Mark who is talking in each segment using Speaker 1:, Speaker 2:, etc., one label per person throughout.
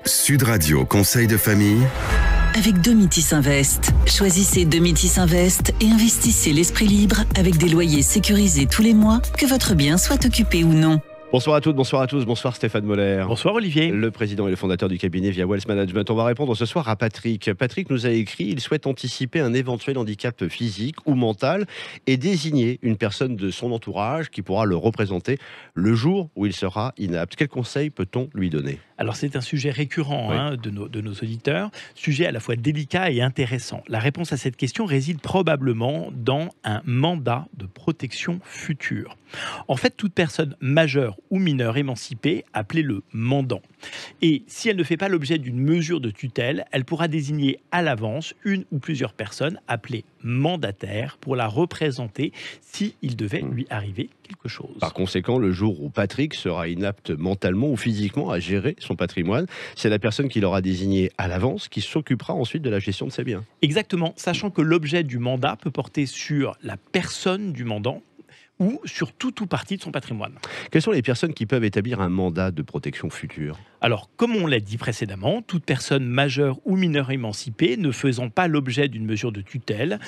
Speaker 1: Sud Radio Conseil de famille.
Speaker 2: Avec Domitis Invest. Choisissez Domitis Invest et investissez l'esprit libre avec des loyers sécurisés tous les mois, que votre bien soit occupé ou non.
Speaker 3: Bonsoir à toutes, bonsoir à tous, bonsoir Stéphane Moller.
Speaker 4: Bonsoir Olivier.
Speaker 3: Le président et le fondateur du cabinet Via Wealth Management. On va répondre ce soir à Patrick. Patrick nous a écrit, il souhaite anticiper un éventuel handicap physique ou mental et désigner une personne de son entourage qui pourra le représenter le jour où il sera inapte. Quel conseil peut-on lui donner ?
Speaker 4: Alors c'est un sujet récurrent de nos auditeurs, sujet à la fois délicat et intéressant. La réponse à cette question réside probablement dans un mandat de protection future. En fait, toute personne majeure ou mineure émancipée, appelée le mandant. Et si elle ne fait pas l'objet d'une mesure de tutelle, elle pourra désigner à l'avance une ou plusieurs personnes appelées mandataires pour la représenter s'il devait lui arriver quelque chose.
Speaker 3: Par conséquent, le jour où Patrick sera inapte mentalement ou physiquement à gérer son patrimoine, c'est la personne qui l'aura désigné à l'avance qui s'occupera ensuite de la gestion de ses biens.
Speaker 4: Exactement, sachant que l'objet du mandat peut porter sur la personne du mandant ou sur tout ou partie de son patrimoine.
Speaker 3: Quelles sont les personnes qui peuvent établir un mandat de protection future ?
Speaker 4: Alors, comme on l'a dit précédemment, toute personne majeure ou mineure émancipée ne faisant pas l'objet d'une mesure de tutelle,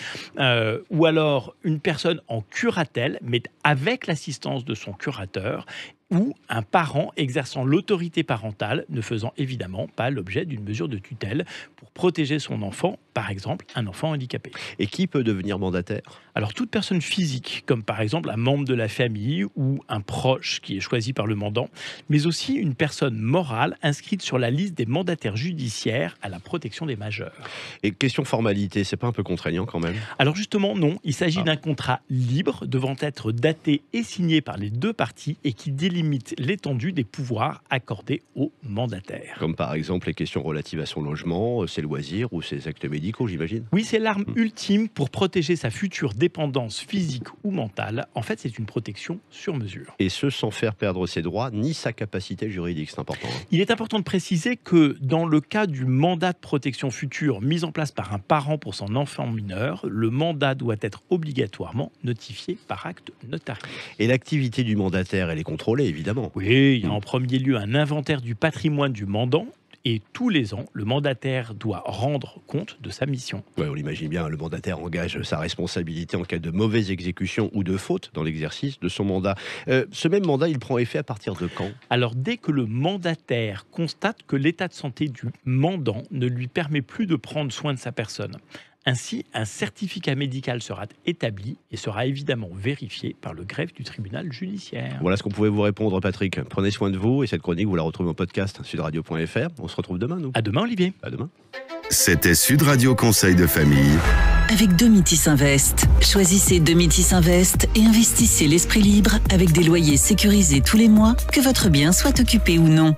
Speaker 4: ou alors une personne en curatelle, mais avec l'assistance de son curateur, ou un parent exerçant l'autorité parentale ne faisant évidemment pas l'objet d'une mesure de tutelle pour protéger son enfant, par exemple un enfant handicapé.
Speaker 3: Et qui peut devenir mandataire ?
Speaker 4: Alors toute personne physique, comme par exemple un membre de la famille ou un proche qui est choisi par le mandant, mais aussi une personne morale inscrite sur la liste des mandataires judiciaires à la protection des majeurs.
Speaker 3: Et question formalité, c'est pas un peu contraignant quand même ?
Speaker 4: Alors justement non, il s'agit d'un contrat libre devant être daté et signé par les deux parties et qui limite l'étendue des pouvoirs accordés aux mandataires.
Speaker 3: Comme par exemple les questions relatives à son logement, ses loisirs ou ses actes médicaux, j'imagine ?
Speaker 4: Oui, c'est l'arme ultime pour protéger sa future dépendance physique ou mentale. En fait, c'est une protection sur mesure.
Speaker 3: Et ce, sans faire perdre ses droits ni sa capacité juridique, c'est important.
Speaker 4: Il est important de préciser que dans le cas du mandat de protection future mis en place par un parent pour son enfant mineur, le mandat doit être obligatoirement notifié par acte notarié.
Speaker 3: Et l'activité du mandataire, elle est contrôlée, évidemment.
Speaker 4: Oui, il y a en premier lieu un inventaire du patrimoine du mandant. Et tous les ans, le mandataire doit rendre compte de sa mission.
Speaker 3: Ouais, on l'imagine bien, le mandataire engage sa responsabilité en cas de mauvaise exécution ou de faute dans l'exercice de son mandat. Ce même mandat, il prend effet à partir de quand ?
Speaker 4: Alors, dès que le mandataire constate que l'état de santé du mandant ne lui permet plus de prendre soin de sa personne. Ainsi, un certificat médical sera établi et sera évidemment vérifié par le greffe du tribunal judiciaire.
Speaker 3: Voilà ce qu'on pouvait vous répondre, Patrick. Prenez soin de vous et cette chronique, vous la retrouvez en podcast sudradio.fr. On se retrouve demain, nous.
Speaker 4: À demain, Olivier.
Speaker 3: À demain.
Speaker 1: C'était Sud Radio Conseil de famille.
Speaker 2: Avec Domitis Invest. Choisissez Domitis Invest et investissez l'esprit libre avec des loyers sécurisés tous les mois, que votre bien soit occupé ou non.